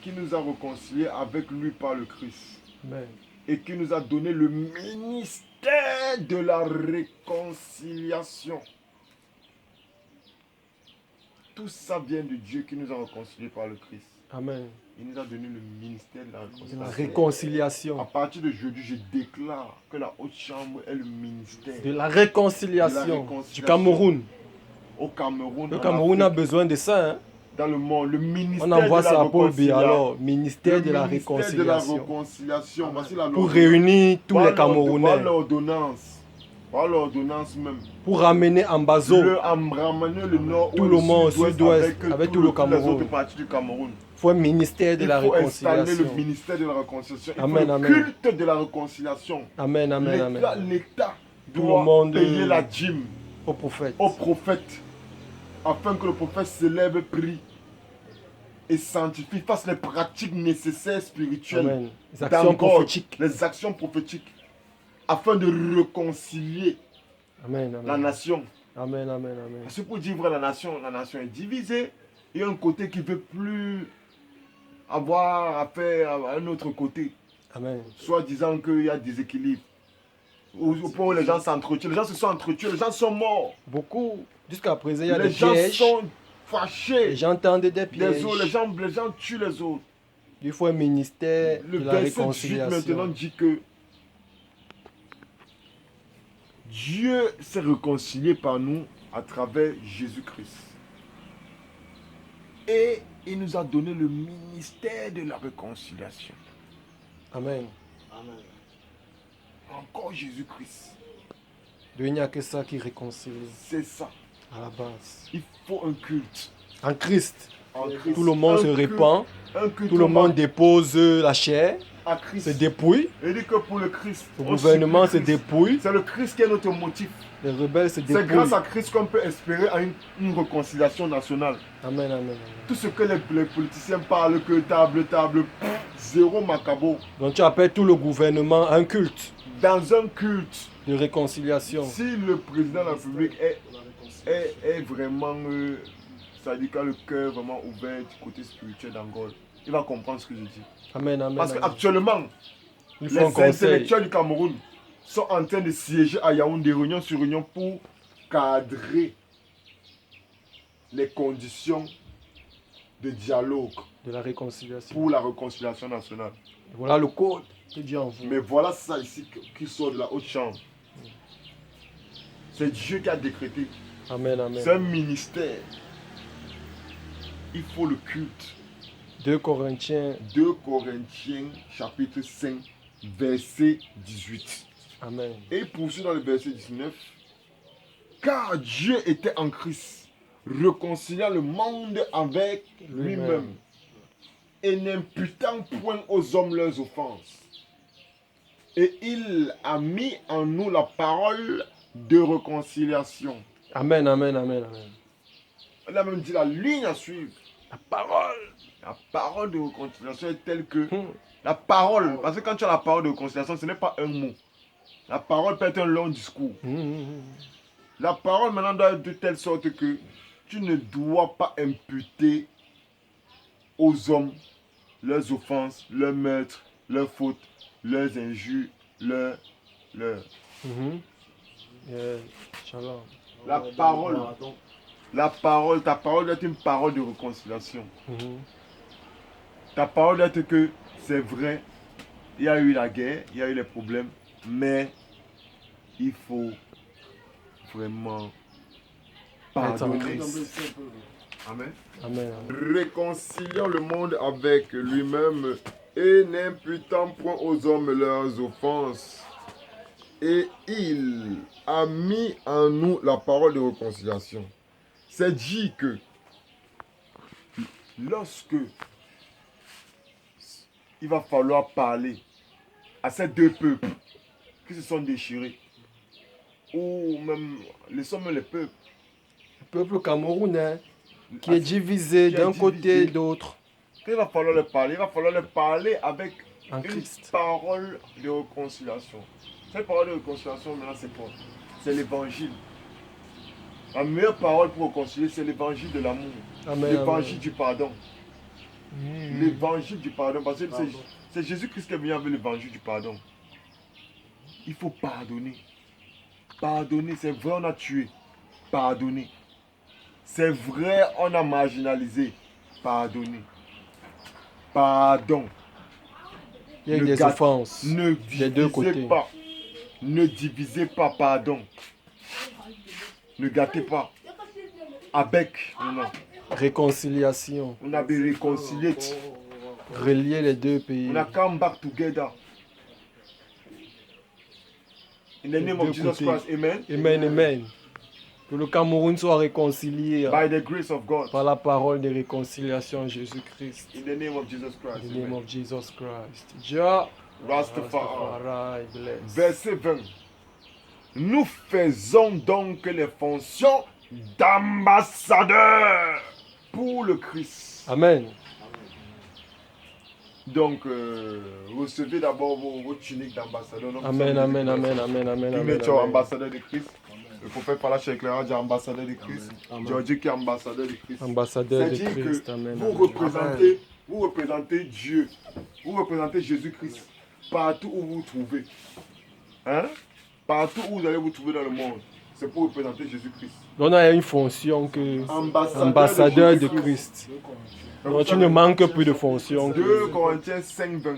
qui nous a réconciliés avec lui par le Christ. Amen. Et qui nous a donné le ministère de la réconciliation. Tout ça vient de Dieu qui nous a réconciliés par le Christ. Amen. Il nous a donné le ministère de la De la réconciliation. réconciliation. À partir d'aujourd'hui, je déclare que la haute chambre est le ministère. De la réconciliation, De la réconciliation. du Cameroun. Au Cameroun, Le en Cameroun a Afrique, besoin de ça. Hein? dans le monde, le ministère On envoie de la ça à Paul Biya, réconciliation. alors, ministère de la Le ministère de la réconciliation. réconciliation. Voici la Pour l'ordonnance. réunir tous Par les l'ordonnance. Camerounais. Par l'ordonnance même. Pour ramener en Bazo. Ramener le nord Tout le monde, sud-ouest, avec tout le les Cameroun. autres parties du Cameroun. Il faut un ministère de la Il faut installer le réconciliation. ministère de la réconciliation. Il Amen, faut amen. le culte de la réconciliation. Amen, amen, amen. L'État Tout le doit monde, payer la dîme Au prophète. au prophète afin que le prophète s'élève, prie et sanctifie, fasse les pratiques nécessaires spirituelles. Amen. Les dans actions God, prophétiques. les actions prophétiques afin de réconcilier Amen, amen. la nation. Amen, amen, amen. Parce que pour dire vrai, la nation est divisée. Il y a un côté qui ne veut plus avoir affaire à un autre côté. Amen. Soit disant qu'il y a déséquilibre. Au point où les gens s'entretuent. Les gens se sont entretués, les gens sont morts. Beaucoup. Jusqu'à présent, il y a Les des gens pièges. sont fâchés. Les gens tendent des pièges. Les gens tuent les autres. Il faut un ministère Le de la verset 18 réconciliation. maintenant dit que Dieu s'est réconcilié par nous à travers Jésus-Christ. Et il nous a donné le ministère de la réconciliation. Amen. Encore Jésus-Christ. Il n'y a que ça qui réconcilie C'est ça. à la base. Il faut un culte. En Christ, En Christ. tout le monde Un se culte- répand. Un culte Tout le monde dépose la chair, à Christ. se dépouille. Il dit que pour le Christ, Le on gouvernement se supplie Christ. dépouille. C'est le Christ qui est notre motif. Les rebelles se C'est dépouillent. grâce à Christ qu'on peut espérer à une réconciliation nationale. Amen, amen, amen. Tout ce que les politiciens parlent, que table, zéro macabo. Donc tu appelles tout le gouvernement à un culte Dans un culte, de réconciliation. si le président de la République est vraiment, c'est-à-dire qu'il a le cœur vraiment ouvert du côté spirituel d'Angola, il va comprendre ce que je dis. Amen, amen. Parce amen. qu'actuellement, Il les faut un conseil. intellectuels du Cameroun sont en train de siéger à Yaoundé, réunion sur réunion, pour cadrer les conditions de dialogue De la réconciliation. pour la réconciliation nationale. Voilà le code que Dieu envoie. Mais voilà ça ici qui sort de la haute chambre. C'est Dieu qui a décrété. Amen, amen. C'est un ministère. Il faut le culte. 2 Corinthiens. 2 Corinthiens chapitre 5 verset 18. Amen. Et il poursuit dans le verset 19. Car Dieu était en Christ, réconciliant le monde avec lui-même et n'imputant point aux hommes leurs offenses. Et il a mis en nous la parole de réconciliation. Amen, amen, amen, amen. Il a même dit la ligne à suivre. La parole. La parole de réconciliation est telle que... La parole, parce que quand tu as la parole de réconciliation, ce n'est pas un mot. La parole peut être un long discours. La parole maintenant doit être de telle sorte que tu ne dois pas imputer aux hommes leurs offenses, leurs meurtres, leurs fautes, leurs injures, leurs... Shalom. La parole, ta parole doit être une parole de réconciliation. Ta parole doit être que c'est vrai, il y a eu la guerre, il y a eu les problèmes, mais il faut vraiment pardonner. Amen. Amen. Réconciliant le monde avec lui-même et n'imputant point aux hommes leurs offenses. Et il a mis en nous la parole de réconciliation. C'est dit que lorsque il va falloir parler à ces deux peuples qui se sont déchirés, ou même les peuples, Le peuple camerounais qui est divisé d'un côté et d'autre. il va falloir leur parler avec En une Christ. parole de réconciliation. Cette parole de réconciliation, maintenant, c'est quoi? C'est l'évangile. La meilleure parole pour réconcilier, c'est l'évangile de l'amour. Amen, L'évangile amen. du pardon. L'évangile du pardon. Parce que c'est Jésus-Christ qui est venu avec l'évangile du pardon. Il faut pardonner. Pardonner, c'est vrai, on a tué. Pardonner. C'est vrai, on a marginalisé. Pardonner. Pardon. Il y a des offenses Ne des deux côtés. divisez pas. Ne divisez pas, pardon. Ne gâtez pas. Avec, non. Réconciliation. On a bien réconcilié. Relier les deux pays. On a come back together. In the name of Jesus Christ, amen. Amen, amen. Que le Cameroun soit réconcilié By the grace of God. par la parole de réconciliation en Jésus-Christ. In the name of Jesus Christ. In the name Amen. of Jesus Christ. Jah Rastafari. Rastafari bless. Verset 20. Nous faisons donc les fonctions d'ambassadeurs pour le Christ. Amen. Donc, recevez d'abord vos tuniques d'ambassadeur. Donc, Amen, amen, amen, amen, amen, Nous amen, mettons amen. ambassadeur de Christ. Le prophète Palache éclairage dit ambassadeur de Christ. Georgie qui est ambassadeur de Christ. Ambassadeur de C'est-à-dire Christ. que Amen. vous représentez Dieu. Vous représentez Jésus-Christ partout où vous vous trouvez. Hein? Partout où vous allez vous trouver dans le monde. C'est pour représenter Jésus-Christ. Donc, on a une fonction que Ambassadeur ambassadeur de Jésus-Christ. Christ. Donc, tu ne manques plus de fonction. 2 Corinthiens 5, 20.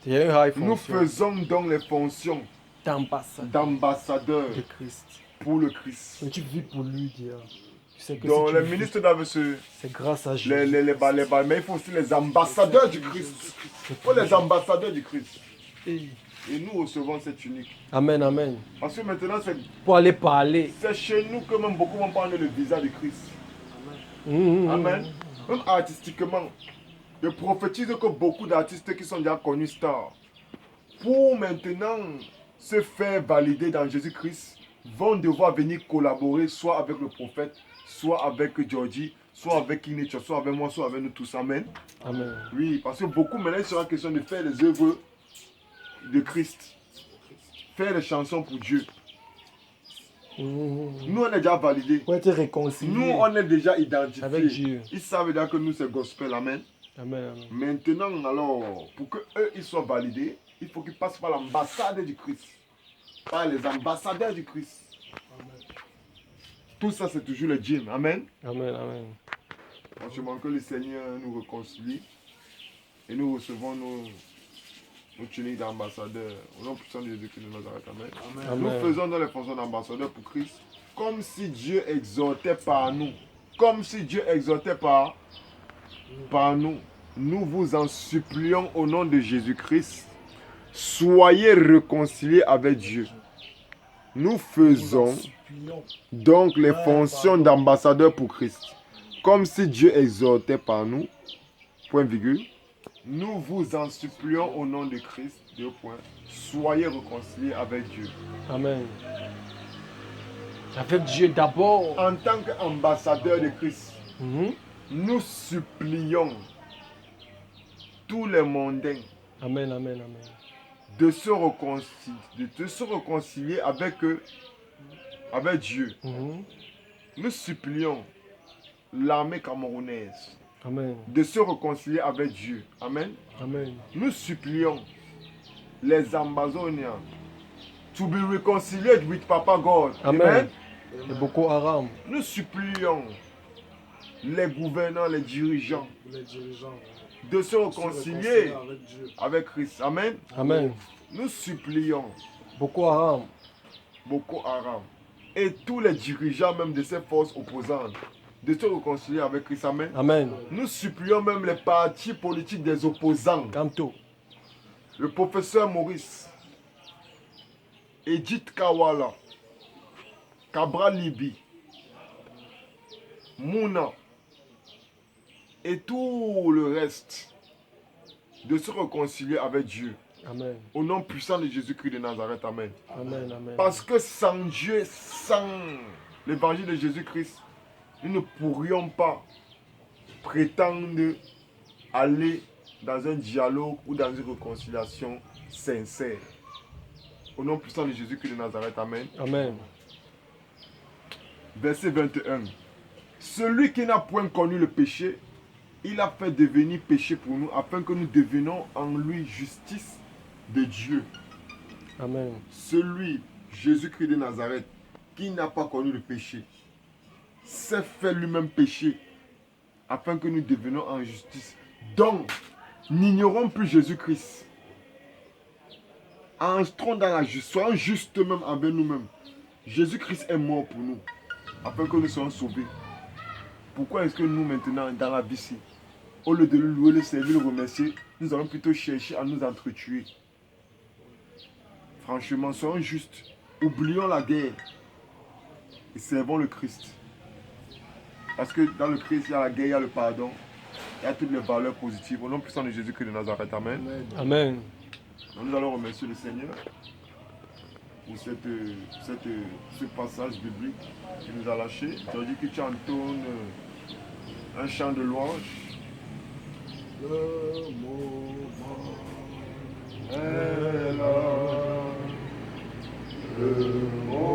C'est une high Nous fonction faisons donc les fonctions d'ambassadeur de Christ. pour le Christ. Mais tu vis pour lui, Dieu. Tu sais que Donc si les tu vis, ministres doivent se... c'est grâce à Jésus. les balles, mais il faut aussi les ambassadeurs du Christ. Il faut les ambassadeurs du Christ. Et- Et nous recevons cette unique. Amen, amen. Parce que maintenant, Pour aller parler. c'est chez nous que même beaucoup vont prendre le visage du Christ. Mhm. Amen. Même artistiquement, je prophétise que beaucoup d'artistes qui sont déjà connus stars, pour maintenant se faire valider dans Jésus-Christ, vont devoir venir collaborer soit avec le prophète, soit avec Georgie, soit avec Kinecho, soit avec moi, soit avec nous tous. Amen. Amen. Oui, parce que beaucoup maintenant, il sera question de faire les œuvres de Christ. Faire les chansons pour Dieu. Mhm. Nous, on est déjà validés. Pour être réconcilié. Nous, on est déjà identifiés. Avec Dieu. Ils savent déjà que nous, c'est gospel. Amen. Amen, amen. Maintenant, alors, pour que eux ils soient validés, il faut qu'ils passent par l'ambassade du Christ. Par les ambassadeurs du Christ. Tout ça, c'est toujours le gym. Amen. Amen, amen. Franchement, que le Seigneur nous réconcilie et nous recevons nos tuniques d'ambassadeurs. Au nom puissant de Jésus-Christ de Nazareth. Amen. Amen. Nous faisons dans les fonctions d'ambassadeurs pour Christ comme si Dieu exhortait par nous. Comme si Dieu exhortait par nous. Nous vous en supplions au nom de Jésus-Christ. Soyez réconciliés avec Dieu. Nous faisons donc les fonctions d'ambassadeurs pour Christ. Comme si Dieu exhortait par nous. Point virgule. Nous vous en supplions au nom de Christ. 2 points. Soyez réconciliés avec Dieu. Amen. Avec Dieu d'abord. En tant qu'ambassadeur de Christ, Mhm. nous supplions tous les mondains Amen, amen, amen. de se réconcilier avec eux, avec Dieu. Mhm. Nous supplions l'armée camerounaise Amen. de se réconcilier avec Dieu. Amen. Amen. Nous supplions les Amazoniens to be reconciled with Papa God. Amen. Et Boko Haram. Nous supplions les gouvernants, les dirigeants Les dirigeants de se réconcilier avec Dieu. avec Christ. Amen. Amen. Nous supplions Boko Haram. Boko Haram et tous les dirigeants même de ces forces opposantes de se réconcilier avec Christ. Amen. Amen. Nous supplions même les partis politiques des opposants. Kamto. Le professeur Maurice, Edith Kawala, Cabral Libi, Mouna et tout le reste de se réconcilier avec Dieu. Amen. Au nom puissant de Jésus-Christ de Nazareth. Amen. Amen, amen. Parce que sans Dieu, sans l'évangile de Jésus-Christ, nous ne pourrions pas prétendre aller dans un dialogue ou dans une réconciliation sincère. Au nom puissant de Jésus-Christ de Nazareth. Amen. Amen. Verset 21. Celui qui n'a point connu le péché il a fait devenir péché pour nous afin que nous devenions en lui justice de Dieu. Amen. Celui, Jésus-Christ de Nazareth, qui n'a pas connu le péché, s'est fait lui-même péché afin que nous devenions en justice. Donc, n'ignorons plus Jésus-Christ. Entrons dans la justice, soyons justes même envers nous-mêmes. Jésus-Christ est mort pour nous, afin que nous soyons sauvés. Pourquoi est-ce que nous maintenant, dans la vie-ci, au lieu de le louer, le servir, le remercier, nous allons plutôt chercher à nous entretuer? Franchement, soyons justes. Oublions la guerre et servons le Christ. Parce que dans le Christ, il y a la guerre, il y a le pardon, il y a toutes les valeurs positives. Au nom puissant de Jésus-Christ de Nazareth, Amen. Amen. Donc, nous allons remercier le Seigneur pour ce passage biblique qu'il nous a lâché. Je dis que tu entonnes un chant de louange. Le moment est là. Le moment